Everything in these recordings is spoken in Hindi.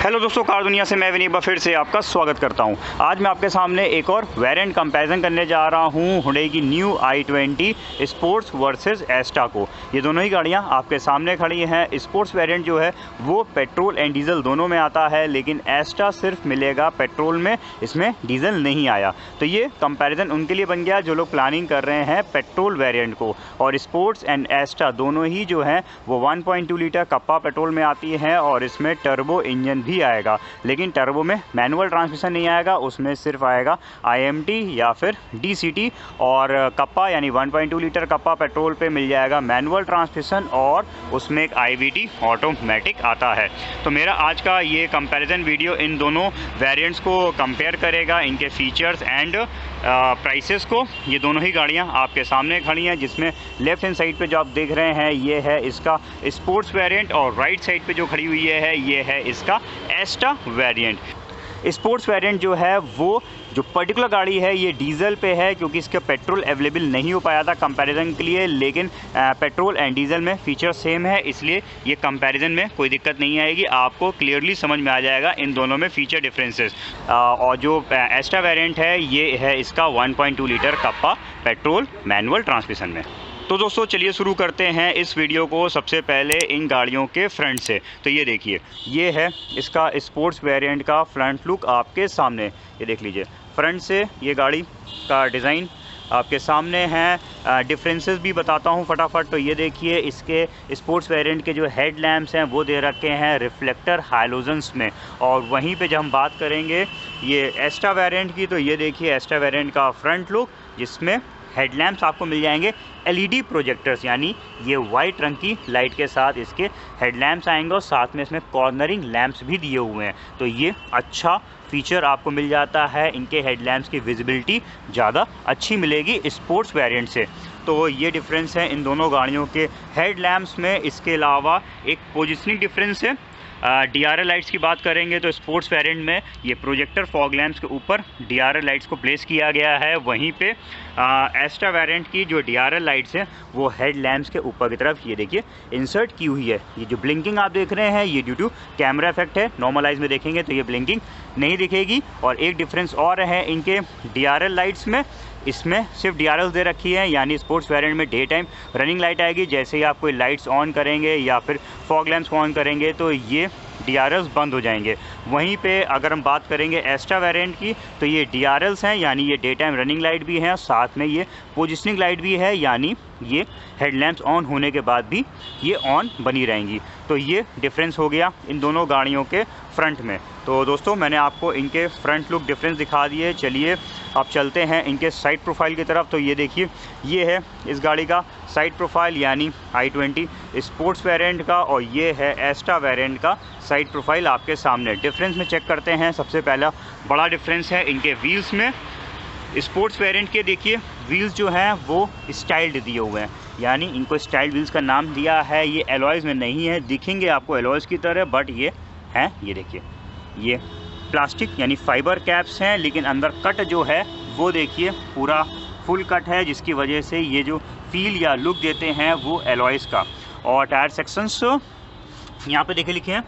हेलो दोस्तों, कार दुनिया से मैं विनीत फिर से आपका स्वागत करता हूं। आज मैं आपके सामने एक और वेरिएंट कंपैरिजन करने जा रहा हूं हुंडई की न्यू i20 स्पोर्ट्स वर्सेस एस्टा को। ये दोनों ही गाड़ियां आपके सामने खड़ी हैं। स्पोर्ट्स वेरिएंट जो है वो पेट्रोल एंड डीजल दोनों में आता है, लेकिन एस्टा सिर्फ मिलेगा पेट्रोल में, इसमें डीजल नहीं आया। तो ये कंपैरिजन उनके लिए बन गया जो लोग प्लानिंग कर रहे हैं पेट्रोल वेरिएंट को। और स्पोर्ट्स एंड एस्टा दोनों ही जो हैं वो 1.2 लीटर कप्पा पेट्रोल में आती है और इसमें टर्बो इंजन भी आएगा, लेकिन टर्बो में मैनुअल ट्रांसमिशन नहीं आएगा, उसमें सिर्फ आएगा IMT या फिर DCT। और कप्पा यानी 1.2 लीटर कप्पा पेट्रोल पे मिल जाएगा मैनुअल ट्रांसमिशन और उसमें एक IVT ऑटोमेटिक आता है। तो मेरा आज का ये कंपैरिजन वीडियो इन दोनों वेरिएंट्स को कंपेयर करेगा, इनके फीचर्स एंड प्राइसेस को। ये दोनों ही गाड़ियाँ आपके सामने खड़ी हैं, जिसमें लेफ्ट हैंड साइड पे जो आप देख रहे हैं ये है इसका स्पोर्ट्स वेरिएंट और राइट साइड पे जो खड़ी हुई है ये है इसका एस्टा वेरिएंट। स्पोर्ट्स वेरिएंट जो है वो जो पर्टिकुलर गाड़ी है ये डीजल पे है, क्योंकि इसका पेट्रोल अवेलेबल नहीं हो पाया था कंपैरिजन के लिए, लेकिन पेट्रोल एंड डीजल में फीचर सेम है, इसलिए ये कंपैरिजन में कोई दिक्कत नहीं आएगी, आपको क्लियरली समझ में आ जाएगा इन दोनों में फीचर डिफरेंसेस। और जो एस्टा वेरिएंट है ये है इसका 1.2 litre kappa petrol manual transmission में। तो दोस्तों चलिए शुरू करते हैं इस वीडियो को सबसे पहले इन गाड़ियों के फ्रंट से। तो ये देखिए, ये है इसका स्पोर्ट्स वेरिएंट का फ्रंट लुक आपके सामने, ये देख लीजिए। फ्रंट से ये गाड़ी का डिज़ाइन आपके सामने है। डिफरेंसेस भी बताता हूँ फटाफट। तो ये देखिए, इसके स्पोर्ट्स वेरिएंट के जो हेड लैम्प्स हैं वो दे रखे हैं रिफ्लेक्टर हाइलोजन्स में। और वहीं पे जब हम बात करेंगे ये एस्टा वेरिएंट की, तो ये देखिए एस्टा वेरिएंट का फ्रंट लुक, जिसमें हेडलैम्प्स आपको मिल जाएंगे LED प्रोजेक्टर्स, यानी ये वाइट रंग की लाइट के साथ इसके हेडलैम्प्स आएंगे और साथ में इसमें कॉर्नरिंग लैंप्स भी दिए हुए हैं। तो ये अच्छा फीचर आपको मिल जाता है, इनके हेडलैम्प्स की विजिबिलिटी ज़्यादा अच्छी मिलेगी स्पोर्ट्स वेरिएंट से। तो ये डिफरेंस है इन दोनों गाड़ियों के हेडलैम्प्स में। इसके अलावा एक पोजिशनिंग डिफरेंस है। DRL लाइट्स की बात करेंगे तो स्पोर्ट्स वेरिएंट में ये प्रोजेक्टर फॉग लैंप्स के ऊपर DRL लाइट्स को प्लेस किया गया है, वहीं पे एस्टा वेरिएंट की जो DRL लाइट्स हैं वो हेड लैंप्स के ऊपर की तरफ ये देखिए इंसर्ट की हुई है। ये जो ब्लिंकिंग आप देख रहे हैं ये ड्यू टू कैमरा इफेक्ट है, नॉर्मलाइज में देखेंगे तो ये ब्लिंकिंग नहीं दिखेगी। और एक डिफरेंस और है इनके DRL लाइट्स में, इसमें सिर्फ DRL दे रखी है, यानी स्पोर्ट्स वेरिएंट में डे टाइम रनिंग लाइट आएगी। जैसे ही आप कोई लाइट्स ऑन करेंगे या फिर फॉग लैंप्स को ऑन करेंगे तो ये DRLs बंद हो जाएंगे। वहीं पे अगर हम बात करेंगे एस्टा वेरिएंट की, तो ये DRLs हैं, यानी ये डे टाइम रनिंग लाइट भी हैं, साथ में ये पोजिशनिंग लाइट भी है, यानी ये हेडलैम्प्स ऑन होने के बाद भी ये ऑन बनी रहेंगी। तो ये डिफरेंस हो गया इन दोनों गाड़ियों के फ्रंट में। तो दोस्तों मैंने आपको इनके फ्रंट लुक डिफरेंस दिखा दिए। चलिए अब चलते हैं इनके साइड प्रोफाइल की तरफ। तो ये देखिए, ये है इस गाड़ी का साइड प्रोफाइल, यानी i20 स्पोर्ट्स वेरिएंट का, और ये है एस्टा वेरिएंट का साइड प्रोफाइल आपके सामने। डिफरेंस में चेक करते हैं। सबसे पहला बड़ा डिफरेंस है इनके व्हील्स में। स्पोर्ट्स वेरिएंट के देखिए व्हील्स जो हैं वो स्टाइल्ड दिए हुए हैं, यानी इनको स्टाइल्ड व्हील्स का नाम दिया है। ये एलॉयज़ में नहीं है, दिखेंगे आपको एलॉयज़ की तरह, बट ये हैं, ये देखिए ये प्लास्टिक यानी फाइबर कैप्स हैं, लेकिन अंदर कट जो है वो देखिए पूरा फुल कट है, जिसकी वजह से ये जो फील या लुक देते हैं वो एलॉयज़ का। और टायर सेक्शंस यहाँ पे देखिए लिखे हैं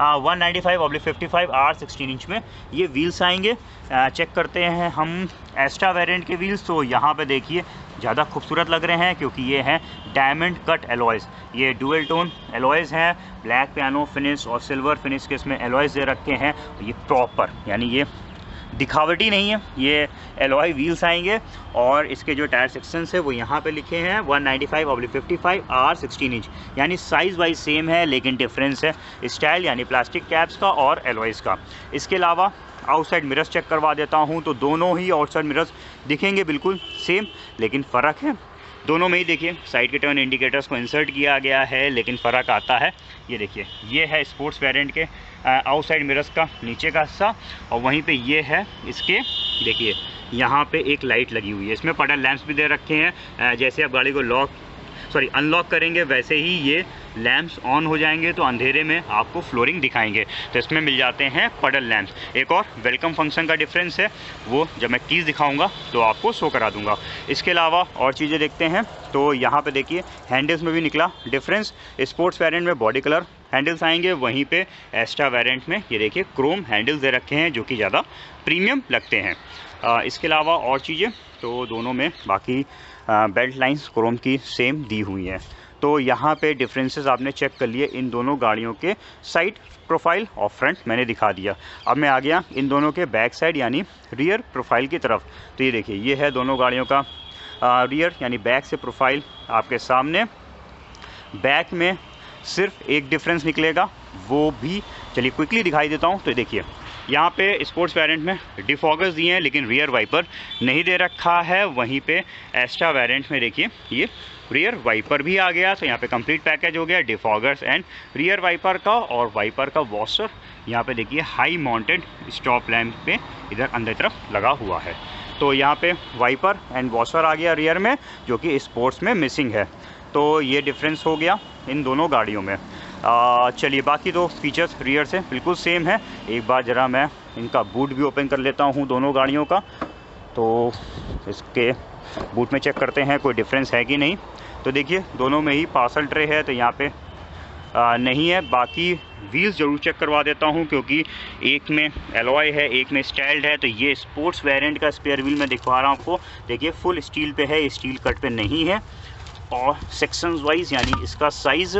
195/55 R 16 इंच में ये व्हील्स आएंगे। चेक करते हैं हम एस्टा वेरिएंट के व्हील्स। तो यहाँ पे देखिए ज़्यादा खूबसूरत लग रहे हैं, क्योंकि ये हैं डायमंड कट एलॉयज़। ये डुअल टोन एलॉयज़ हैं, ब्लैक पियानो फिनिश और सिल्वर फिनिश के इसमें एलॉयज़ दे रखे हैं। ये प्रॉपर, यानी ये दिखावटी नहीं है, ये एलॉय व्हील्स आएंगे। और इसके जो टायर सेक्शंस है वो यहाँ पे लिखे हैं 195/55 R 16 इंच, यानी साइज़ वाइज सेम है, लेकिन डिफरेंस है स्टाइल यानी प्लास्टिक कैप्स का और एलॉयज़ का। इसके अलावा आउटसाइड मिरर्स चेक करवा देता हूँ। तो दोनों ही आउटसाइड मिरर्स दिखेंगे बिल्कुल सेम, लेकिन फ़र्क है दोनों में ही। देखिए साइड के टर्न इंडिकेटर्स को इंसर्ट किया गया है, लेकिन फ़र्क आता है। ये देखिए, ये है स्पोर्ट्स वेरिएंट के आउटसाइड मिरर्स का नीचे का हिस्सा, और वहीं पे ये है इसके, देखिए यहाँ पे एक लाइट लगी हुई है। इसमें पडल लैंप्स भी दे रखे हैं। जैसे आप गाड़ी को अनलॉक करेंगे वैसे ही ये लैंप्स ऑन हो जाएंगे, तो अंधेरे में आपको फ्लोरिंग दिखाएंगे। तो इसमें मिल जाते हैं पडल लैंप्स। एक और वेलकम फंक्शन का डिफरेंस है, वो जब मैं कीज़ दिखाऊंगा तो आपको शो करा दूंगा। इसके अलावा और चीज़ें देखते हैं। तो यहाँ पे देखिए हैंडल्स में भी निकला डिफरेंस। स्पोर्ट्स वेरिएंट में बॉडी कलर हैंडल्स आएंगे। वहीं पे एस्टा वेरिएंट में ये देखिए क्रोम हैंडल्स दे रखे हैं जो कि ज़्यादा प्रीमियम लगते हैं। इसके अलावा और चीज़ें तो दोनों में बाकी बेल्ट लाइंस क्रोम की सेम दी हुई हैं। तो यहाँ पे डिफरेंसेस आपने चेक कर लिए इन दोनों गाड़ियों के साइड प्रोफाइल और फ्रंट मैंने दिखा दिया। अब मैं आ गया इन दोनों के बैक साइड यानी रियर प्रोफाइल की तरफ। तो ये देखिए ये है दोनों गाड़ियों का रियर यानी बैक से प्रोफाइल आपके सामने। बैक में सिर्फ एक डिफरेंस निकलेगा, वो भी चलिए क्विकली दिखाई देता हूँ। तो देखिए यहाँ पे स्पोर्ट्स वेरिएंट में डिफॉगर्स दिए हैं लेकिन रियर वाइपर नहीं दे रखा है। वहीं पे एस्टा वेरिएंट में देखिए ये रियर वाइपर भी आ गया। तो यहाँ पे कंप्लीट पैकेज हो गया डिफॉगर्स एंड रियर वाइपर का। और वाइपर का वॉशर यहाँ पे देखिए हाई माउंटेड स्टॉप लैम्प पे इधर अंदर तरफ लगा हुआ है। तो यहाँ पे वाइपर एंड वॉशर आ गया रियर में, जो कि स्पोर्ट्स में मिसिंग है। तो ये डिफरेंस हो गया इन दोनों गाड़ियों में। चलिए बाकी दो फीचर्स रियर से बिल्कुल सेम है। एक बार ज़रा मैं इनका बूट भी ओपन कर लेता हूँ दोनों गाड़ियों का। तो इसके बूट में चेक करते हैं कोई डिफरेंस है कि नहीं। तो देखिए दोनों में ही पार्सल ट्रे है, तो यहाँ पे नहीं है। बाकी व्हील्स ज़रूर चेक करवा देता हूँ क्योंकि एक में एलॉय है एक में स्टाइल्ड है। तो ये स्पोर्ट्स वेरिएंट का स्पेयर व्हील मैं दिखा रहा हूँ आपको। देखिए फुल स्टील पे है, स्टील कट पे नहीं है। और सेक्शंस वाइज यानी इसका साइज़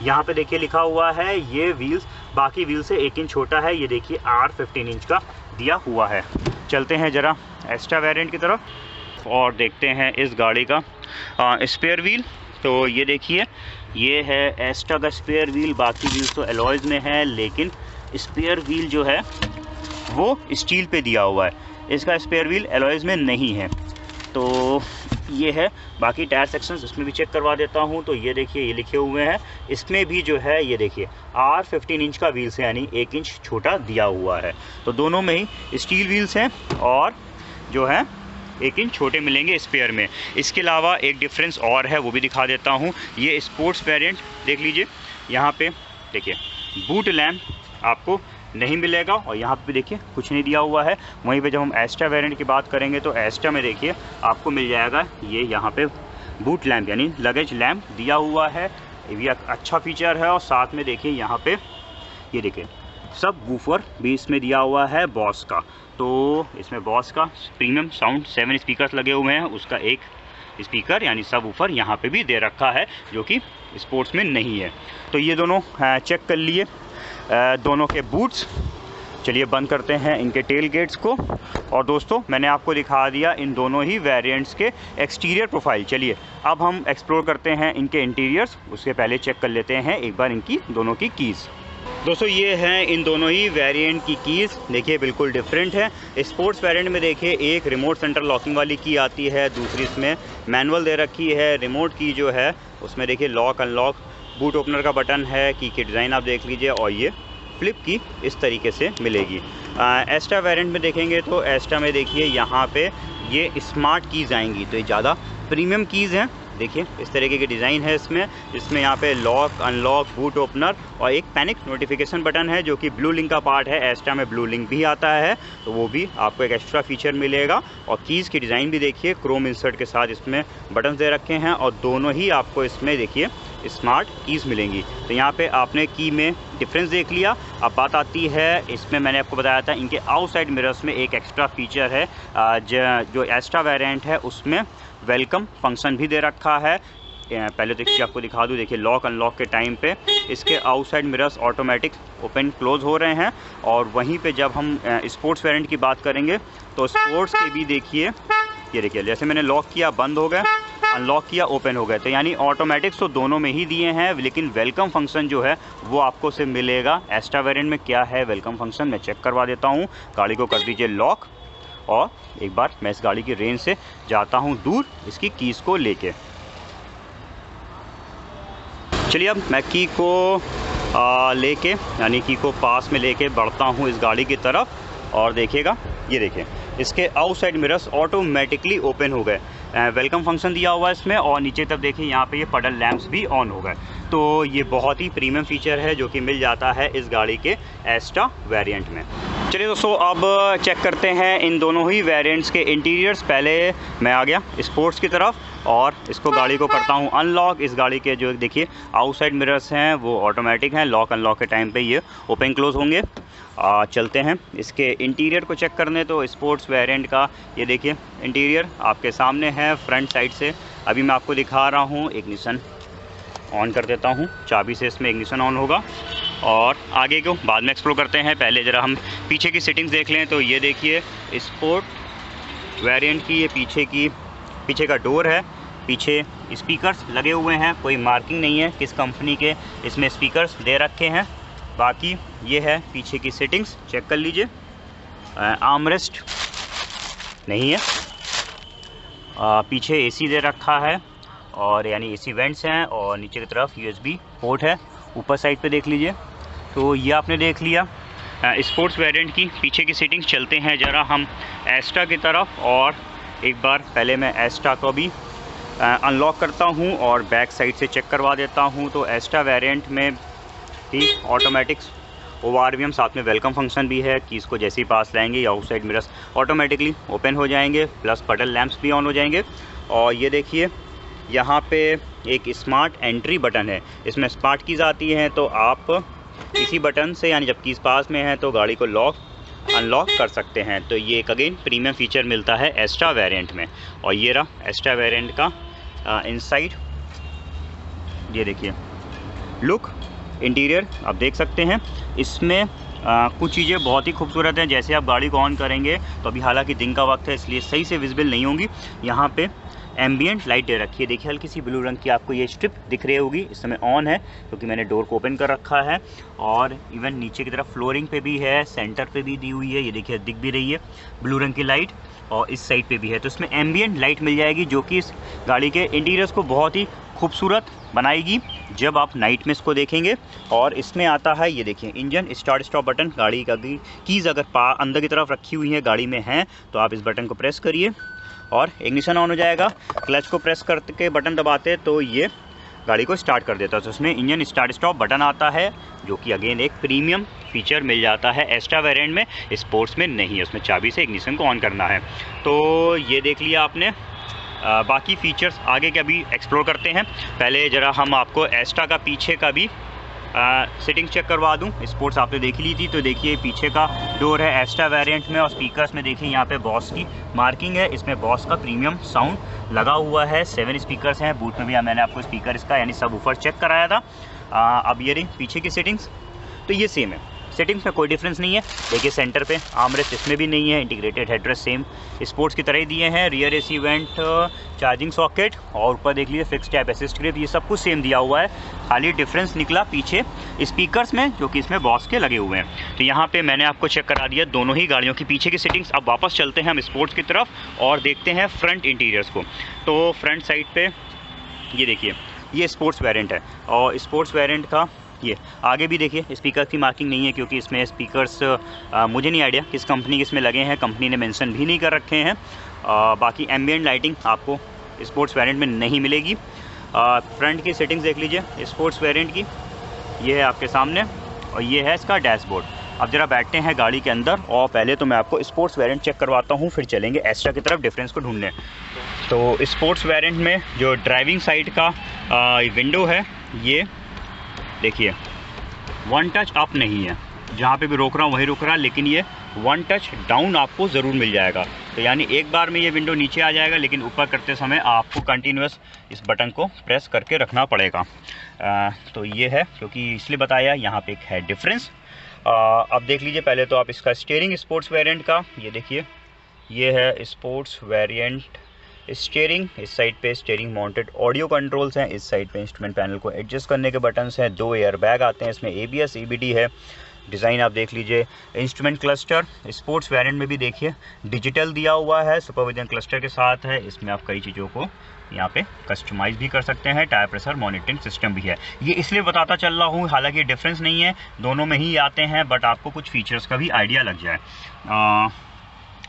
यहाँ पे देखिए लिखा हुआ है। ये व्हील्स बाकी व्हील से 1 इंच छोटा है। ये देखिए R15 इंच का दिया हुआ है। चलते हैं ज़रा एस्टा वेरिएंट की तरफ और देखते हैं इस गाड़ी का स्पेयर व्हील। तो ये देखिए ये है एस्टा का स्पेयर व्हील। बाकी व्हील्स तो एलॉयज़ में है लेकिन स्पेयर व्हील जो है वो स्टील पे दिया हुआ है। इसका स्पेयर व्हील एलॉयज़ में नहीं है। तो ये है। बाकी टायर सेक्शंस इसमें भी चेक करवा देता हूँ। तो ये देखिए ये लिखे हुए हैं, इसमें भी जो है ये देखिए R15 इंच का व्हील्स है यानी 1 इंच छोटा दिया हुआ है। तो दोनों में ही स्टील व्हील्स हैं और जो है 1 इंच छोटे मिलेंगे स्पेयर में। इसके अलावा एक डिफरेंस और है वो भी दिखा देता हूँ। ये स्पोर्ट्स वेरिएंट देख लीजिए, यहाँ पे देखिए बूट लैम्प आपको नहीं मिलेगा और यहाँ पे देखिए कुछ नहीं दिया हुआ है। वहीं पे जब हम एस्टा वेरिएंट की बात करेंगे तो एस्टा में देखिए आपको मिल जाएगा ये यहाँ पे बूट लैम्प यानी लगेज लैम्प दिया हुआ है। ये भी अच्छा फीचर है। और साथ में देखिए यहाँ पे ये देखिए सब वूफर भी इसमें दिया हुआ है बॉस का। तो इसमें बॉस का प्रीमियम साउंड 7 स्पीकर्स लगे हुए हैं, उसका एक स्पीकर यानी सब वूफर यहाँ पे भी दे रखा है जो कि स्पोर्ट्स में नहीं है। तो ये दोनों चेक कर लिए दोनों के बूट्स। चलिए बंद करते हैं इनके टेल गेट्स को। और दोस्तों मैंने आपको दिखा दिया इन दोनों ही वेरिएंट्स के एक्सटीरियर प्रोफाइल। चलिए अब हम एक्सप्लोर करते हैं इनके इंटीरियर्स। उसके पहले चेक कर लेते हैं एक बार इनकी दोनों की कीज़। दोस्तों ये हैं इन दोनों ही वेरिएंट की कीज़। देखिए बिल्कुल डिफरेंट है। स्पोर्ट्स वेरिएंट में देखिए एक रिमोट सेंटर लॉकिंग वाली की आती है, दूसरी इसमें मैनुअल दे रखी है। रिमोट की जो है उसमें देखिए लॉक अनलॉक, बूट ओपनर का बटन है, की डिज़ाइन आप देख लीजिए। और ये फ्लिप की इस तरीके से मिलेगी। एस्टा वेरिएंट में देखेंगे तो एस्टा में देखिए यहाँ पे ये स्मार्ट कीज़ आएंगी। तो ये ज़्यादा प्रीमियम कीज़ हैं। देखिए इस तरीके की डिज़ाइन है इसमें यहाँ पे लॉक अनलॉक, बूट ओपनर और एक पैनिक नोटिफिकेशन बटन है जो कि ब्लू लिंक का पार्ट है। एस्टा में ब्लू लिंक भी आता है तो वो भी आपको एक एक्स्ट्रा फीचर मिलेगा। और कीज़ की डिज़ाइन भी देखिए क्रोम इंसर्ट के साथ इसमें बटन दे रखे हैं और दोनों ही आपको इसमें देखिए स्मार्ट कीज़ मिलेंगी। तो यहाँ पे आपने की में डिफरेंस देख लिया। अब बात आती है इसमें मैंने आपको बताया था इनके आउटसाइड मिरर्स में एक एक्स्ट्रा फीचर है। जो एस्टा वेरिएंट है उसमें वेलकम फंक्शन भी दे रखा है। पहले देखिए आपको दिखा दूँ, देखिए लॉक अनलॉक के टाइम पे इसके outside mirrors automatic open close हो रहे हैं। और वहीं पे जब हम स्पोर्ट्स वेरिएंट की बात करेंगे तो स्पोर्ट्स के भी देखिए ये देखिए जैसे मैंने लॉक किया बंद हो गए, अनलॉक किया ओपन हो गए। तो यानी ऑटोमेटिक्स तो दोनों में ही दिए हैं लेकिन वेलकम फंक्शन जो है वो आपको सिर्फ मिलेगा एस्टा वेरिएंट में। क्या है वेलकम फंक्शन मैं चेक करवा देता हूँ। गाड़ी को कर दीजिए लॉक और एक बार मैं इस गाड़ी की रेंज से जाता हूँ दूर इसकी कीज़ को लेके। चलिए अब मैं की को लेके यानी की को पास में लेके बढ़ता हूँ इस गाड़ी की तरफ। और देखिएगा ये देखिए इसके आउटसाइड मिरर्स ऑटोमेटिकली ओपन हो गए। वेलकम फंक्शन दिया हुआ है इसमें। और नीचे तक देखिए यहाँ पे ये पडल लैंप्स भी ऑन हो गए। तो ये बहुत ही प्रीमियम फीचर है जो कि मिल जाता है इस गाड़ी के एस्टा वेरिएंट में। चलिए दोस्तों अब चेक करते हैं इन दोनों ही वेरिएंट्स के इंटीरियर्स। पहले मैं आ गया स्पोर्ट्स की तरफ। और इसको गाड़ी को करता हूँ अनलॉक। इस गाड़ी के जो देखिए आउटसाइड मिरर्स हैं वो ऑटोमेटिक हैं, लॉक अनलॉक के टाइम पे ये ओपन क्लोज होंगे। चलते हैं इसके इंटीरियर को चेक करने। तो स्पोर्ट्स वेरिएंट का ये देखिए इंटीरियर आपके सामने है फ्रंट साइड से। अभी मैं आपको दिखा रहा हूँ, इग्निशन ऑन कर देता हूँ, चाबी से इसमें इग्निशन ऑन होगा और आगे को बाद में एक्सप्लोर करते हैं। पहले ज़रा हम पीछे की सेटिंग्स देख लें। तो ये देखिए स्पोर्ट वेरिएंट की ये पीछे का डोर है, पीछे स्पीकर्स लगे हुए हैं, कोई मार्किंग नहीं है किस कंपनी के इसमें स्पीकर्स दे रखे हैं। बाकी ये है पीछे की सेटिंग्स, चेक कर लीजिए। आर्मरेस्ट नहीं है, पीछे एसी दे रखा है और यानी एसी वेंट्स हैं और नीचे की तरफ यूएसबी पोर्ट है। ऊपर साइड पे देख लीजिए। तो ये आपने देख लिया स्पोर्ट्स वेरिएंट की पीछे की सेटिंग्स। चलते हैं ज़रा हम एस्टा की तरफ और एक बार पहले मैं एस्टा को भी अनलॉक करता हूँ और बैक साइड से चेक करवा देता हूँ। तो एस्टा वेरिएंट में ही ऑटोमेटिक ORVM साथ में वेलकम फंक्शन भी है कि इसको जैसे ही पास लाएंगे या आउटसाइड मिरर्स ऑटोमेटिकली ओपन हो जाएंगे, प्लस बटन लैंप्स भी ऑन हो जाएंगे। और ये देखिए यहाँ पे एक स्मार्ट एंट्री बटन है, इसमें स्मार्ट कीज़ आती हैं। तो आप इसी बटन से यानी जब कीज़ पास में है तो गाड़ी को लॉक अनलॉक कर सकते हैं। तो ये एक अगेन प्रीमियम फीचर मिलता है एस्टा वेरिएंट में। और ये रहा एस्टा वेरिएंट का इनसाइड, ये देखिए लुक इंटीरियर आप देख सकते हैं। इसमें कुछ चीज़ें बहुत ही खूबसूरत हैं। जैसे आप गाड़ी को ऑन करेंगे तो अभी हालांकि दिन का वक्त है इसलिए सही से विजिबल नहीं होंगी। यहाँ पे एम्बियंट लाइट दे रखी है, देखिए हल्की सी ब्लू रंग की आपको ये स्ट्रिप दिख रही होगी। इस समय ऑन है क्योंकि मैंने डोर को ओपन कर रखा है। और इवन नीचे की तरफ फ्लोरिंग पे भी है, सेंटर पे भी दी हुई है, ये देखिए दिख भी रही है ब्लू रंग की लाइट। और इस साइड पे भी है। तो इसमें एम्बियंट लाइट मिल जाएगी जो कि इस गाड़ी के इंटीरियर्स को बहुत ही खूबसूरत बनाएगी जब आप नाइट में इसको देखेंगे। और इसमें आता है ये देखिए इंजन स्टार्ट स्टॉप बटन। गाड़ी का कीज़ अगर अंदर की तरफ रखी हुई है गाड़ी में हैं तो आप इस बटन को प्रेस करिए और इग्निशन ऑन हो जाएगा। क्लच को प्रेस करके बटन दबाते तो ये गाड़ी को स्टार्ट कर देता है। तो उसमें इंजन स्टार्ट स्टॉप बटन आता है जो कि अगेन एक प्रीमियम फीचर मिल जाता है एस्टा वेरिएंट में, स्पोर्ट्स में नहीं है। उसमें चाबी से इग्निशन को ऑन करना है। तो ये देख लिया आपने। बाकी फीचर्स आगे के अभी एक्सप्लोर करते हैं। पहले ज़रा हम आपको एस्टा का पीछे का भी सेटिंग चेक करवा दूं। स्पोर्ट्स आपने देख ली थी। तो देखिए पीछे का डोर है एस्टा वेरिएंट में और स्पीकर्स में देखिए यहाँ पे बॉस की मार्किंग है। इसमें बॉस का प्रीमियम साउंड लगा हुआ है। 7 स्पीकर्स हैं। बूट में भी मैंने आपको स्पीकर इसका यानी सब ऊपर चेक कराया था। अब ये रही पीछे की सेटिंग्स। तो ये सेम है, सेटिंग्स में कोई डिफरेंस नहीं है। देखिए सेंटर पे आर्मरेस्ट इसमें भी नहीं है। इंटीग्रेटेड हेडरेस्ट सेम स्पोर्ट्स की तरह ही दिए हैं। Rear AC vent, charging socket और ऊपर देख लीजिए फिक्स टैप असिस्ट ग्रिप, ये सब कुछ सेम दिया हुआ है। खाली डिफरेंस निकला पीछे स्पीकर्स में जो कि इसमें बॉस के लगे हुए हैं। तो यहाँ पे मैंने आपको चेक करा दिया दोनों ही गाड़ियों की पीछे की सेटिंग्स। अब वापस चलते हैं हम स्पोर्ट्स की तरफ और देखते हैं फ्रंट इंटीरियर्स को। तो फ्रंट साइड पर ये देखिए ये स्पोर्ट्स वेरिएंट है और स्पोर्ट्स वेरिएंट का ये आगे भी देखिए स्पीकर की मार्किंग नहीं है क्योंकि इसमें स्पीकर्स मुझे नहीं आइडिया किस कंपनी के इसमें लगे हैं, कंपनी ने मेंशन भी नहीं कर रखे हैं। बाकी एम्बियंट लाइटिंग आपको स्पोर्ट्स वेरिएंट में नहीं मिलेगी। फ्रंट की सेटिंग्स देख लीजिए स्पोर्ट्स वेरिएंट की, ये है आपके सामने और ये है इसका डैशबोर्ड। अब जरा बैठते हैं गाड़ी के अंदर और पहले तो मैं आपको स्पोर्ट्स वेरिएंट चेक करवाता हूँ, फिर चलेंगे एस्ट्रा की तरफ डिफरेंस को ढूंढने। तो स्पोर्ट्स वेरिएंट में जो ड्राइविंग साइड का विंडो है ये देखिए वन टच अप नहीं है, जहाँ पे भी रोक रहा हूँ वहीं रुक रहा है, लेकिन ये वन टच डाउन आपको ज़रूर मिल जाएगा। तो यानी एक बार में ये विंडो नीचे आ जाएगा लेकिन ऊपर करते समय आपको कंटिन्यूस इस बटन को प्रेस करके रखना पड़ेगा। तो ये है क्योंकि इसलिए बताया यहाँ पे एक है डिफरेंस। अब देख लीजिए पहले तो आप इसका स्टीयरिंग स्पोर्ट्स वेरिएंट का, ये देखिए ये है स्पोर्ट्स वेरिएंट स्टीयरिंग। इस साइड पे स्टीयरिंग माउंटेड ऑडियो कंट्रोल्स हैं, इस साइड पे इंस्ट्रूमेंट पैनल को एडजस्ट करने के बटन्स हैं, 2 एयर बैग आते हैं इसमें, ABS EBD है। डिज़ाइन आप देख लीजिए, इंस्ट्रूमेंट क्लस्टर स्पोर्ट्स वेरिएंट में भी देखिए डिजिटल दिया हुआ है, सुपरविजन क्लस्टर के साथ है। इसमें आप कई चीज़ों को यहाँ पे कस्टमाइज़ भी कर सकते हैं। टायर प्रेशर मॉनिटरिंग सिस्टम भी है। ये इसलिए बताता चल रहा हूँ, हालांकि डिफरेंस नहीं है, दोनों में ही आते हैं, बट आपको कुछ फीचर्स का भी आइडिया लग जाए।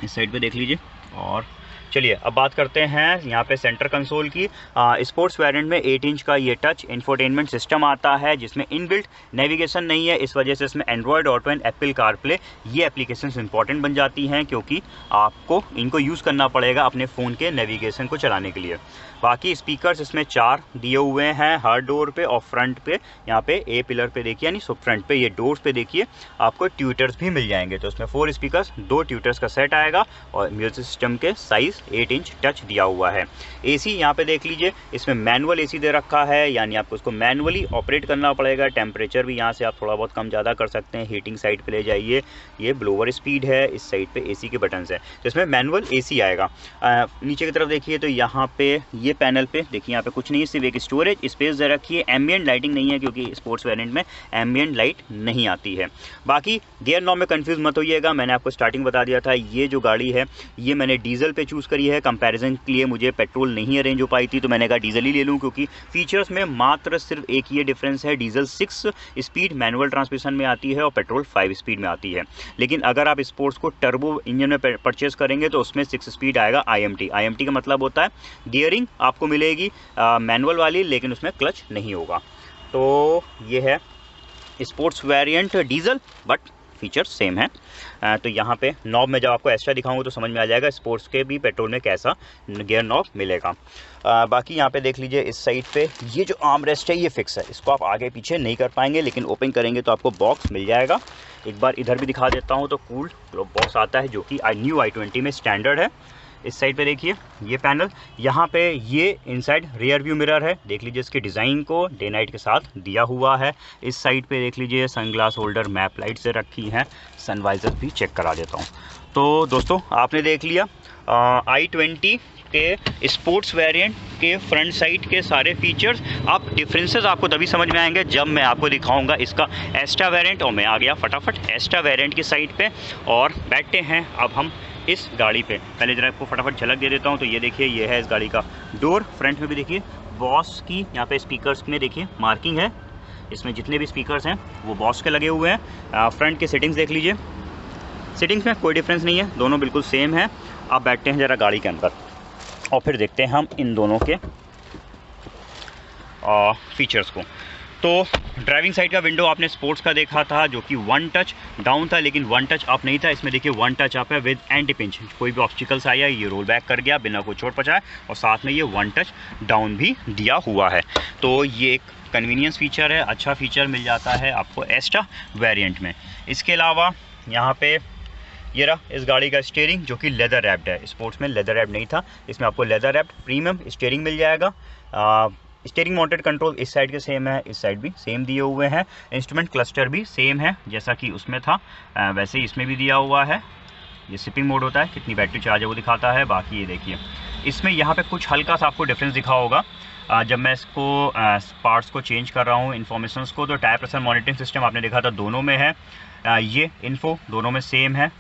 इस साइड पे देख लीजिए। और चलिए अब बात करते हैं यहाँ पे सेंटर कंसोल की। स्पोर्ट्स वेरिएंट में 8 इंच का ये टच इंफोटेनमेंट सिस्टम आता है जिसमें इनबिल्ट नेविगेशन नहीं है। इस वजह से इसमें Android auto and Apple CarPlay ये एप्लीकेशंस इंपॉर्टेंट बन जाती हैं क्योंकि आपको इनको यूज़ करना पड़ेगा अपने फ़ोन के नेविगेशन को चलाने के लिए। बाकी स्पीकर्स इसमें 4 दिए हुए हैं हर डोर पे, और फ्रंट पे यहाँ पे ए पिलर पे देखिए, यानी फ्रंट पे ये डोर्स पे देखिए आपको ट्यूटर्स भी मिल जाएंगे। तो इसमें 4 स्पीकर्स, 2 ट्यूटर्स का सेट आएगा, और म्यूजिक सिस्टम के साइज़ 8 इंच टच दिया हुआ है। AC यहाँ पे देख लीजिए, इसमें मैनुअल AC दे रखा है, यानी आपको इसको मैनुअली ऑपरेट करना पड़ेगा। टेम्परेचर भी यहाँ से आप थोड़ा बहुत कम ज़्यादा कर सकते हैं। हीटिंग साइड पे ले जाइए, ये ब्लोअर स्पीड है, इस साइड पे AC के बटन्स है, तो इसमें मैनुअल AC आएगा। नीचे की तरफ देखिए तो यहाँ पे ये पैनल पे देखिए, यहाँ पे कुछ नहीं है, सिर्फ एक स्टोरेज स्पेस दे रखी है। एम्बिएंट लाइटिंग नहीं है, क्योंकि स्पोर्ट्स वेरिएंट में एम्बिएंट लाइट नहीं आती है। बाकी गियर नॉब में कंफ्यूज मत होइएगा, मैंने आपको स्टार्टिंग बता दिया था, ये जो गाड़ी है ये मैंने डीजल पे चूज़ करी है। कंपैरिजन के लिए मुझे पेट्रोल नहीं अरेंज हो पाई थी, तो मैंने कहा डीजल ही ले लूँ, क्योंकि फीचर्स में मात्र सिर्फ एक ये डिफरेंस है, डीजल 6 स्पीड मैनुअल ट्रांसमिशन में आती है और पेट्रोल 5 स्पीड में आती है। लेकिन अगर आप स्पोर्ट्स को टर्बो इंजन में परचेस करेंगे तो उसमें 6 स्पीड आएगा IMT का मतलब होता है गियरिंग आपको मिलेगी मैनुअल वाली, लेकिन उसमें क्लच नहीं होगा। तो ये है sports variant diesel, but features same है। तो यहाँ पे नॉब में जब आपको एक्स्ट्रा दिखाऊंगा तो समझ में आ जाएगा स्पोर्ट्स के भी पेट्रोल में कैसा गियर नॉब मिलेगा। बाकी यहाँ पे देख लीजिए, इस साइड पे ये जो आर्म रेस्ट है ये फिक्स है, इसको आप आगे पीछे नहीं कर पाएंगे, लेकिन ओपन करेंगे तो आपको बॉक्स मिल जाएगा। एक बार इधर भी दिखा देता हूँ, तो कूल बॉक्स आता है जो कि न्यू i20 में स्टैंडर्ड है। इस साइड पे देखिए ये पैनल, यहाँ पे ये इनसाइड रियर व्यू मिरर है, देख लीजिए इसकी डिज़ाइन को डे नाइट के साथ दिया हुआ है। इस साइड पे देख लीजिए सनग्लास होल्डर मैप लाइट से रखी हैं, सनवाइज़र भी चेक करा देता हूँ। तो दोस्तों आपने देख लिया i20 के स्पोर्ट्स वेरिएंट के फ्रंट साइड के सारे फीचर्स। आप डिफरेंसेस आपको तभी समझ में आएंगे जब मैं आपको दिखाऊंगा इसका एस्टा वेरिएंट। और मैं आ गया फटाफट एस्टा वेरिएंट की साइड पे और बैठते हैं अब हम इस गाड़ी पे। पहले जरा आपको फटाफट झलक दे देता हूँ। तो ये देखिए, ये है इस गाड़ी का डोर। फ्रंट में भी देखिए बॉस की यहाँ पे स्पीकर्स में देखिए मार्किंग है, इसमें जितने भी स्पीकर्स हैं वो बॉस के लगे हुए हैं। फ्रंट की सेटिंग्स देख लीजिए, सेटिंग्स में कोई डिफरेंस नहीं है, दोनों बिल्कुल सेम है। अब बैठते हैं ज़रा गाड़ी के अंदर और फिर देखते हैं हम इन दोनों के फीचर्स को। तो ड्राइविंग साइड का विंडो आपने स्पोर्ट्स का देखा था जो कि 1 टच डाउन था, लेकिन 1 टच अप नहीं था। इसमें देखिए 1 टच अप है विद एंटी पिंच। कोई भी ऑब्स्टिकल्स आया ये रोल बैक कर गया बिना कोई चोट पहुंचाए, और साथ में ये 1 टच डाउन भी दिया हुआ है। तो ये एक कन्वीनियंस फीचर है, अच्छा फीचर मिल जाता है आपको एस्टा वेरिएंट में। इसके अलावा यहाँ पे ये रहा इस गाड़ी का स्टीयरिंग जो कि लेदर रैप्ड है। स्पोर्ट्स में लेदर रैप्ड नहीं था, इसमें आपको लेदर रैप्ड प्रीमियम स्टीयरिंग मिल जाएगा। स्टीयरिंग माउंटेड कंट्रोल इस साइड के सेम है, इस साइड भी सेम दिए हुए हैं। इंस्ट्रूमेंट क्लस्टर भी सेम है जैसा कि उसमें था, वैसे ही इसमें भी दिया हुआ है। ये सिपिंग मोड होता है, कितनी बैटरी चार्ज है वो दिखाता है। बाकी ये देखिए इसमें यहाँ पे कुछ हल्का सा आपको डिफरेंस दिखा होगा जब मैं इसको पार्ट्स को चेंज कर रहा हूँ, इन्फॉर्मेशंस को। तो टायर प्रेशर मॉनिटरिंग सिस्टम आपने देखा था दोनों में है, ये इन्फो दोनों में सेम है।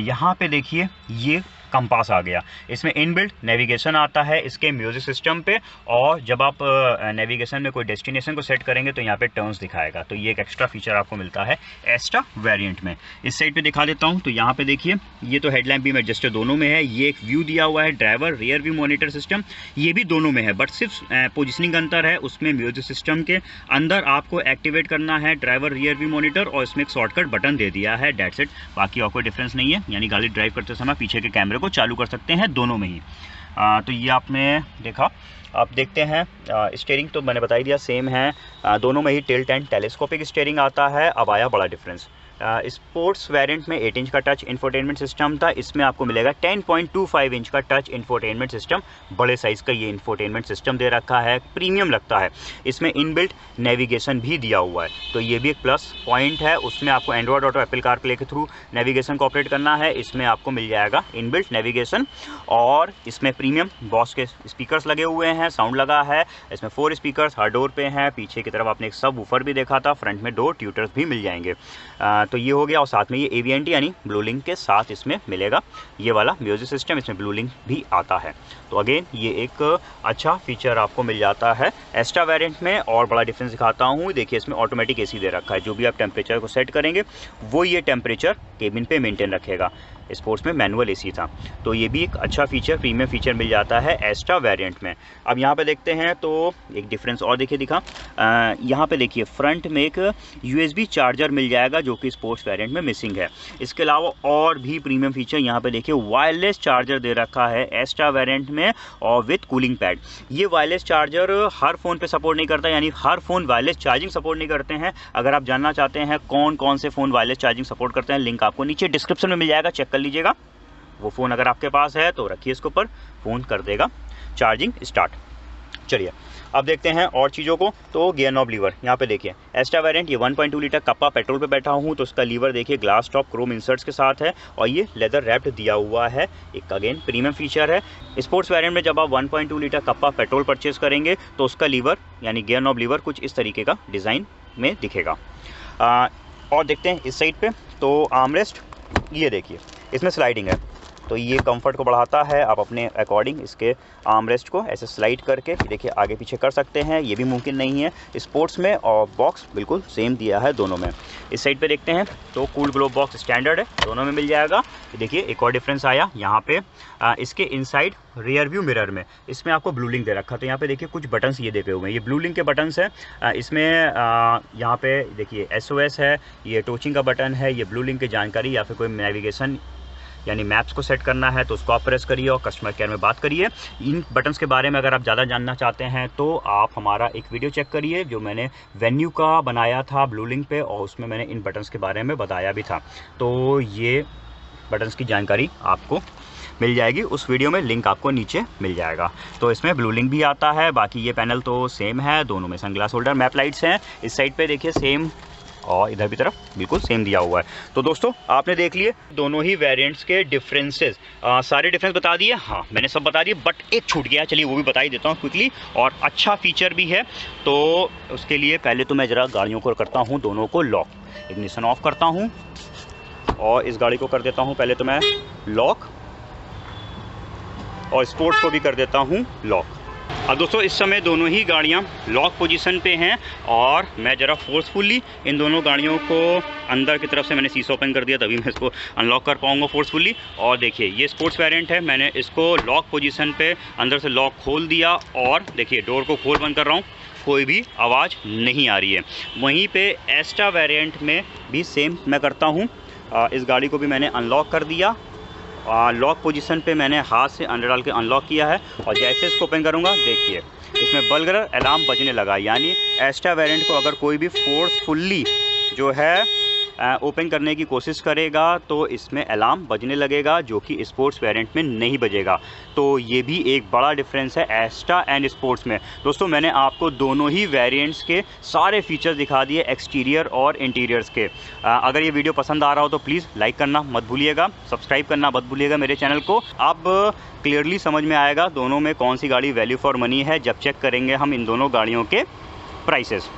यहाँ पे देखिए ये कंपास आ गया, इसमें इनबिल्ट नेविगेशन आता है इसके म्यूजिक सिस्टम पे, और जब आप नेविगेशन में कोई डेस्टिनेशन को सेट करेंगे तो यहाँ पे टर्न्स दिखाएगा। तो ये एक एक्स्ट्रा फीचर आपको मिलता है एस्टा वेरिएंट में। इस साइड पे दिखा देता हूँ, तो यहाँ पे देखिए ये तो हेडलैम्प बीम एडजस्टर दोनों में है। ये एक व्यू दिया हुआ है driver rear view monitor system, ये भी दोनों में है, बट सिर्फ पोजिशनिंग अंतर है। उसमें म्यूजिक सिस्टम के अंदर आपको एक्टिवेट करना है ड्राइवर रियर व्यू मॉनिटर, और इसमें एक शॉर्टकट बटन दे दिया है, डेट्स इट। बाकी और कोई डिफरेंस नहीं है, यानी गाड़ी ड्राइव करते समय पीछे के कैमरे को चालू कर सकते हैं दोनों में ही। तो ये आपने देखा। आप देखते हैं स्टीयरिंग तो मैंने बता ही दिया सेम है, दोनों में ही टिल्ट एंड टेलीस्कोपिक स्टीयरिंग आता है। अब आया बड़ा डिफरेंस, स्पोर्ट्स वेरिएंट में 8 इंच का टच इंफोटेनमेंट सिस्टम था, इसमें आपको मिलेगा 10.25 इंच का टच इंफोटेनमेंट सिस्टम। बड़े साइज़ का ये इंफोटेनमेंट सिस्टम दे रखा है, प्रीमियम लगता है। इसमें इनबिल्ट नेविगेशन भी दिया हुआ है, तो ये भी एक प्लस पॉइंट है। उसमें आपको एंड्रॉयड ऑटो एप्पल कारप्ले के थ्रू नेविगेशन को ऑपरेट करना है, इसमें आपको मिल जाएगा इनबिल्ट नेविगेशन। और इसमें प्रीमियम बॉस के स्पीकर्स लगे हुए हैं, साउंड लगा है। इसमें 4 स्पीकर्स हर डोर पे हैं। पीछे की तरफ आपने एक सब वूफर भी देखा था, फ्रंट में 2 ट्यूटर्स भी मिल जाएंगे। तो ये हो गया, और साथ में ये AVNT यानी ब्लू लिंक के साथ इसमें मिलेगा ये वाला म्यूजिक सिस्टम, इसमें ब्लू लिंक भी आता है। तो अगेन ये एक अच्छा फीचर आपको मिल जाता है एस्टा वेरिएंट में। और बड़ा डिफरेंस दिखाता हूँ, देखिए इसमें ऑटोमेटिक AC दे रखा है, जो भी आप टेम्परेचर को सेट करेंगे वो ये टेम्परेचर केबिन पे मेंटेन रखेगा। स्पोर्ट्स में मैनुअल एसी था। तो ये भी एक अच्छा फीचर, प्रीमियम फीचर मिल जाता है एस्टा वेरिएंट में। अब यहाँ पे देखते हैं तो एक डिफरेंस और देखिए दिखा, यहाँ पे देखिए फ्रंट में एक USB चार्जर मिल जाएगा जो कि स्पोर्ट्स वेरिएंट में मिसिंग है। इसके अलावा और भी प्रीमियम फीचर यहाँ पे देखिए, वायरलेस चार्जर दे रखा है एस्टा वेरिएंट में और विथ कूलिंग पैड। ये वायरलेस चार्जर हर फ़ोन पे सपोर्ट नहीं करता, यानी हर फ़ोन वायरलेस चार्जिंग सपोर्ट नहीं करते हैं। अगर आप जानना चाहते हैं कौन कौन से फ़ोन वायरलेस चार्जिंग सपोर्ट करते हैं, लिंक आपको नीचे डिस्क्रिप्शन में मिल जाएगा, चेक कर लीजिएगा। वो फ़ोन अगर आपके पास है तो रखिए इसके ऊपर, फ़ोन कर देगा चार्जिंग स्टार्ट। चलिए अब देखते हैं और चीज़ों को। तो गियर नॉब लीवर यहाँ पे देखिए, एस्टा वेरिएंट ये 1.2 लीटर कप्पा पेट्रोल पे बैठा हूँ तो उसका लीवर देखिए ग्लास टॉप क्रोम इंसर्ट्स के साथ है और ये लेदर रैप्ड दिया हुआ है। एक अगेन प्रीमियम फीचर है। स्पोर्ट्स वेरिएंट में जब आप 1.2 लीटर कप्पा पेट्रोल परचेज करेंगे तो उसका लीवर यानी गियर नॉब लीवर कुछ इस तरीके का डिज़ाइन में दिखेगा। और देखते हैं इस साइड पे तो आर्मरेस्ट, ये देखिए इसमें स्लाइडिंग है तो ये कंफर्ट को बढ़ाता है। आप अपने अकॉर्डिंग इसके आर्मरेस्ट को ऐसे स्लाइड करके देखिए आगे पीछे कर सकते हैं, ये भी मुमकिन नहीं है स्पोर्ट्स में। और बॉक्स बिल्कुल सेम दिया है दोनों में। इस साइड पे देखते हैं तो कूल ग्लोब बॉक्स स्टैंडर्ड है, दोनों में मिल जाएगा। देखिए एक और डिफरेंस आया यहाँ पे, इसके इनसाइड रियर व्यू मिरर में इसमें आपको ब्लू लिंक दे रखा। तो यहाँ पे देखिए कुछ बटन्स ये देखे हुए हैं, ये ब्लू लिंक के बटन्स है। इसमें यहाँ पे देखिए SOS है, ये टोचिंग का बटन है, ये ब्लू लिंक की जानकारी या फिर कोई नेविगेशन यानी मैप्स को सेट करना है तो उसको आप प्रेस करिए और कस्टमर केयर में बात करिए। इन बटन्स के बारे में अगर आप ज़्यादा जानना चाहते हैं तो आप हमारा एक वीडियो चेक करिए जो मैंने वेन्यू का बनाया था ब्लू लिंक पे, और उसमें मैंने इन बटन्स के बारे में बताया भी था। तो ये बटन्स की जानकारी आपको मिल जाएगी उस वीडियो में, लिंक आपको नीचे मिल जाएगा। तो इसमें ब्लू लिंक भी आता है। बाकी ये पैनल तो सेम है, दोनों में सनग्लास होल्डर मैप लाइट्स हैं। इस साइड पे देखिए सेम और इधर भी तरफ बिल्कुल सेम दिया हुआ है। तो दोस्तों आपने देख लिए दोनों ही वेरिएंट्स के डिफरेंसेस, सारे डिफरेंस बता दिए। हाँ मैंने सब बता दिए, बट एक छूट गया, चलिए वो भी बता ही देता हूँ क्विकली। और अच्छा फीचर भी है तो उसके लिए पहले तो मैं ज़रा गाड़ियों को करता हूँ दोनों को लॉक। इग्निशन ऑफ करता हूँ और इस गाड़ी को कर देता हूँ पहले तो मैं लॉक, और स्पोर्ट्स को भी कर देता हूँ लॉक। अब दोस्तों इस समय दोनों ही गाड़ियाँ लॉक पोजीशन पे हैं और मैं ज़रा फोर्सफुली इन दोनों गाड़ियों को अंदर की तरफ से मैंने शीशा ओपन कर दिया, तभी मैं इसको अनलॉक कर पाऊँगा फोर्सफुली। और देखिए ये स्पोर्ट्स वेरिएंट है, मैंने इसको लॉक पोजीशन पे अंदर से लॉक खोल दिया और देखिए डोर को खोल बंद कर रहा हूँ, कोई भी आवाज़ नहीं आ रही है। वहीं पे एस्टा वेरिएंट में भी सेम मैं करता हूँ। इस गाड़ी को भी मैंने अनलॉक कर दिया, लॉक पोजीशन पे मैंने हाथ से अंदर डाल के अनलॉक किया है और जैसे इसको ओपन करूँगा देखिए इसमें बलगर अलार्म बजने लगा। यानी एस्टा वेरिएंट को अगर कोई भी फोर्सफुली जो है ओपन करने की कोशिश करेगा तो इसमें अलार्म बजने लगेगा, जो कि स्पोर्ट्स वेरिएंट में नहीं बजेगा। तो ये भी एक बड़ा डिफरेंस है एस्टा एंड स्पोर्ट्स में। दोस्तों मैंने आपको दोनों ही वेरिएंट्स के सारे फीचर्स दिखा दिए, एक्सटीरियर और इंटीरियर्स के। अगर ये वीडियो पसंद आ रहा हो तो प्लीज़ लाइक करना मत भूलिएगा, सब्सक्राइब करना मत भूलिएगा मेरे चैनल को। अब क्लियरली समझ में आएगा दोनों में कौन सी गाड़ी वैल्यू फॉर मनी है जब चेक करेंगे हम इन दोनों गाड़ियों के प्राइसेस।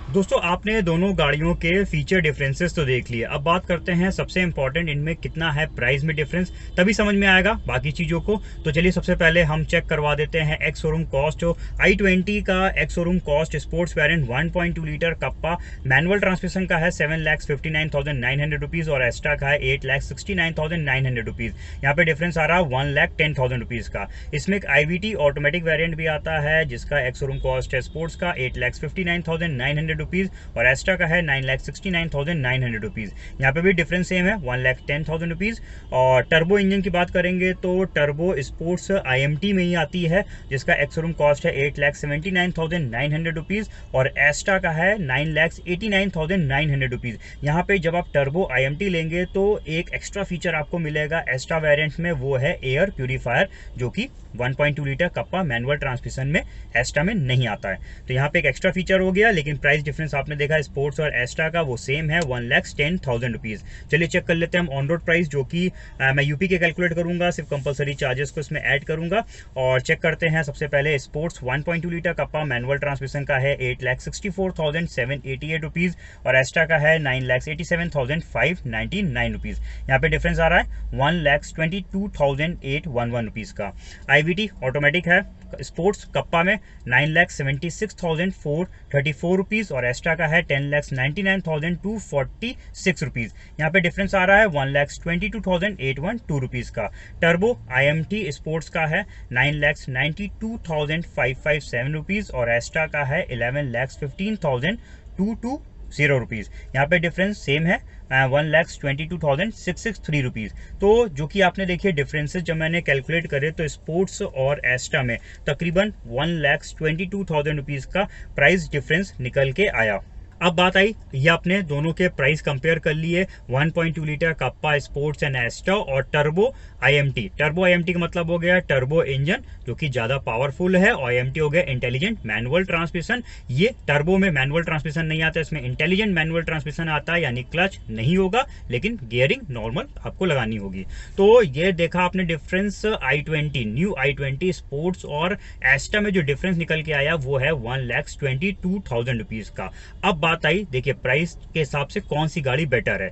दोस्तों आपने दोनों गाड़ियों के फीचर डिफरेंसेस तो देख लिए, अब बात करते हैं सबसे इंपॉर्टेंट इनमें कितना है प्राइस में डिफरेंस, तभी समझ में आएगा बाकी चीज़ों को। तो चलिए सबसे पहले हम चेक करवा देते हैं एक्स शोरूम कॉस्ट। i20 का ex showroom cost sports variant 1.2 litre kappa manual transmission का है 7,59,900 रुपीज़ और एस्टा का है 8,69,900 रुपीज़। यहाँ पे डिफरेंस आ रहा है 1,10,000 रुपीज़ का। इसमें एक IVT ऑटोमेटिक वेरिएंट भी आता है जिसका एक्स शोरूम कॉस्ट है स्पोर्ट्स का 8,59,900 रुपीज़ और एस्टा का है 9,69,900 रुपीज़। यहाँ पे भी डिफरेंस सेम है 1,10,000 रुपीज़। और टर्बो इंजन की बात करेंगे तो टर्बो स्पोर्ट्स IMT में ही आती है जिसका एक्स शोरूम कॉस्ट है 8,79,900 रुपीज़ और एस्टा का है 9,89,900 रुपीज़। यहाँ पे जब आप टर्बो IMT लेंगे तो एक एक्स्ट्रा फीचर आपको मिलेगा एस्टा वेरिएंट में, वो है एयर प्यूरीफायर, जो कि 1.2 लीटर कप्पा मैनुअल ट्रांसमिशन में एस्टा में नहीं आता है। तो यहाँ पे एक एक्स्ट्रा फीचर हो गया, लेकिन प्राइस डिफरेंस आपने देखा स्पोर्ट्स और एस्टा का वो सेम है 1,10,000 रुपीज़। चलिए चेक कर लेते हैं हम ऑन रोड प्राइस, जो कि मैं यूपी के कैलकुलेट करूंगा, सिर्फ कंपलसरी चार्जेस को इसमें ऐड करूंगा। और चेक करते हैं सबसे पहले sports 1.2 litre kappa manual transmission का है 8,64,788 रुपीज़ और एस्टा का है 9,87,599 रुपीज़। यहाँ पे डिफरेंस आ रहा है 1,22,811 रुपीज़ का। IVT ऑटोमेटिक है स्पोर्ट्स कप्पा में 9,76,434 रुपीज़ और एस्टा का है 10,99,246 रुपीज़। यहाँ पे डिफरेंस आ रहा है 1,22,812 रुपीज़ का। टर्बो IMT स्पोर्ट्स का है 9,92,557 रुपीज़ और एस्टा का है 11,15,220 रुपीज़। यहाँ पे डिफरेंस सेम है 1,22,663 रुपीज़। तो जो कि आपने देखिए डिफरेंसेस जब मैंने कैलकुलेट करे तो स्पोर्ट्स और एस्टा में तकरीबन 1,22,000 रुपीज़ का प्राइस डिफरेंस निकल के आया। अब बात आई, ये आपने दोनों के प्राइस कंपेयर कर लिए, 1.2 लीटर कप्पा स्पोर्ट्स एंड एस्टा और टर्बो IMT। टर्बो IMT का मतलब हो गया टर्बो इंजन जो कि ज़्यादा पावरफुल है, और IMT हो गया इंटेलिजेंट मैनुअल ट्रांसमिशन। ये टर्बो में मैनुअल ट्रांसमिशन नहीं आता, इसमें इंटेलिजेंट मैनुअल ट्रांसमिशन आता है, यानी क्लच नहीं होगा लेकिन गियरिंग नॉर्मल आपको लगानी होगी। तो ये देखा आपने difference i20 new i20 sports और एस्टा में जो डिफरेंस निकल के आया वो है 1,22,000 रुपीज़ का। अब बात आई, देखिए प्राइस के हिसाब से कौन सी गाड़ी बेटर है।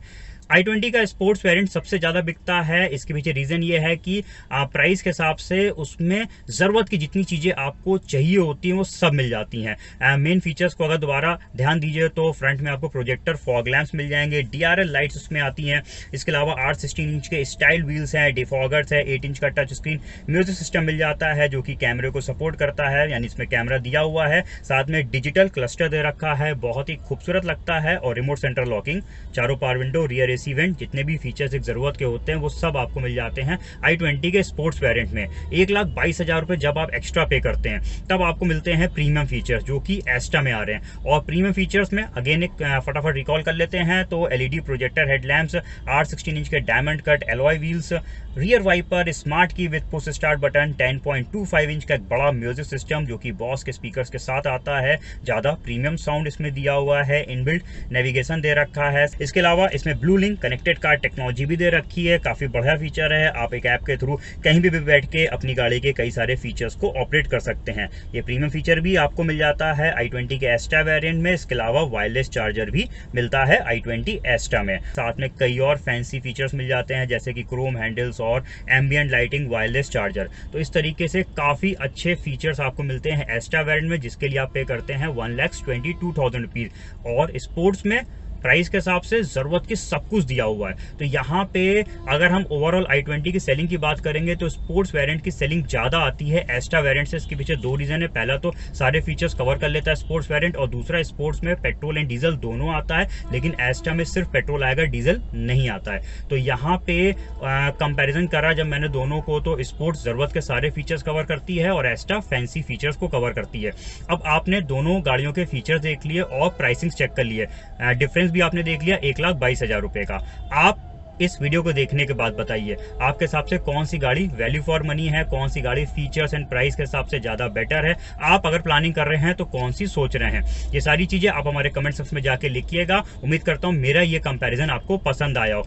i20 का स्पोर्ट्स वेरिएंट सबसे ज़्यादा बिकता है। इसके पीछे रीज़न ये है कि प्राइस के हिसाब से उसमें ज़रूरत की जितनी चीज़ें आपको चाहिए होती हैं वो सब मिल जाती हैं। मेन फीचर्स को अगर दोबारा ध्यान दीजिए तो फ्रंट में आपको प्रोजेक्टर फॉग लैंप्स मिल जाएंगे, DRL लाइट्स उसमें आती हैं। इसके अलावा 8/16 इंच के स्टाइल व्हील्स हैं, डिफॉगर्स है, 8 इंच का टच स्क्रीन म्यूजिक सिस्टम मिल जाता है जो कि कैमरे को सपोर्ट करता है, यानी इसमें कैमरा दिया हुआ है। साथ में डिजिटल क्लस्टर दे रखा है, बहुत ही खूबसूरत लगता है, और रिमोट सेंटर लॉकिंग, चारों power window, rear AC went, जितने भी फीचर्स एक जरूरत के होते हैं वो सब आपको मिल जाते हैं i20 के स्पोर्ट्स वेरिएंट में। 1,22,000 रुपए जब आप एक्स्ट्रा पे करते हैं तब आपको मिलते हैं प्रीमियम फीचर्स जो कि एस्टा में आ रहे हैं। और प्रीमियम फीचर्स में अगेन एक फटाफट रिकॉल कर लेते हैं तो LED प्रोजेक्टर हेडलैम्प्स, 8/16 इंच के diamond cut alloy wheels, rear wiper, smart key with push start button, 10.25 inch का एक बड़ा म्यूजिक सिस्टम जो कि बॉस के स्पीकर्स के साथ आता है, ज्यादा प्रीमियम साउंड इसमें दिया हुआ है, इनबिल्ट नेविगेशन दे रखा है। इसके अलावा इसमें blue link connected car technology भी दे रखी है, काफी बढ़िया फीचर है। आप एक ऐप के थ्रू कहीं भी बैठ के अपनी गाड़ी के कई सारे फीचर्स को ऑपरेट कर सकते हैं। ये प्रीमियम फीचर भी आपको मिल जाता है i20 के एस्टा वेरिएंट में। इसके अलावा वायरलेस चार्जर भी मिलता है i20 एस्टा में। साथ में कई और फैंसी फीचर्स मिल जाते हैं जैसे कि क्रोम हैंडल्स और एम्बिएंट लाइटिंग, वायरलेस चार्जर। तो इस तरीके से काफी अच्छे फीचर्स आपको मिलते हैं एस्टा वेरिएंट में, जिसके लिए आप पे करते हैं 1,22,000 रुपीज। और स्पोर्ट्स में प्राइस के हिसाब से जरूरत की सब कुछ दिया हुआ है। तो यहाँ पे अगर हम ओवरऑल i20 की सेलिंग की बात करेंगे तो स्पोर्ट्स वेरिएंट की सेलिंग ज्यादा आती है एस्टा वेरिएंट से। इसके पीछे दो रीजन है, पहला तो सारे फीचर्स कवर कर लेता है स्पोर्ट्स वेरिएंट, और दूसरा स्पोर्ट्स में पेट्रोल एंड डीजल दोनों आता है, लेकिन एस्टा में सिर्फ पेट्रोल आएगा, डीजल नहीं आता है। तो यहाँ पे कंपेरिजन करा जब मैंने दोनों को, तो स्पोर्ट्स जरूरत के सारे फीचर्स कवर करती है और एस्टा फैंसी फीचर्स को कवर करती है। अब आपने दोनों गाड़ियों के फीचर्स देख लिए और प्राइसिंग चेक कर लिए, डिफरेंस भी आपने देख लिया 1,22,000 रुपए का। आप इस वीडियो को देखने के बाद बताइए आपके हिसाब से कौन सी गाड़ी वैल्यू फॉर मनी है, कौन सी गाड़ी फीचर्स एंड प्राइस के हिसाब से ज्यादा बेटर है। आप अगर प्लानिंग कर रहे हैं तो कौन सी सोच रहे हैं, ये सारी चीजें आप हमारे कमेंट सेक्शन में जाके लिखिएगा। उम्मीद करता हूं मेरा ये कंपैरिजन आपको पसंद आया हो।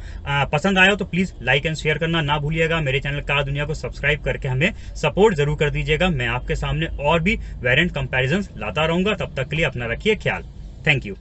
पसंद आया हो तो प्लीज लाइक एंड शेयर करना ना भूलिएगा। मेरे चैनल कार दुनिया को सब्सक्राइब करके हमें सपोर्ट जरूर कर दीजिएगा। मैं आपके सामने और भी वेरिएंट कंपैरिजन लाता रहूंगा। तब तक के लिए अपना रखिए ख्याल। Thank you.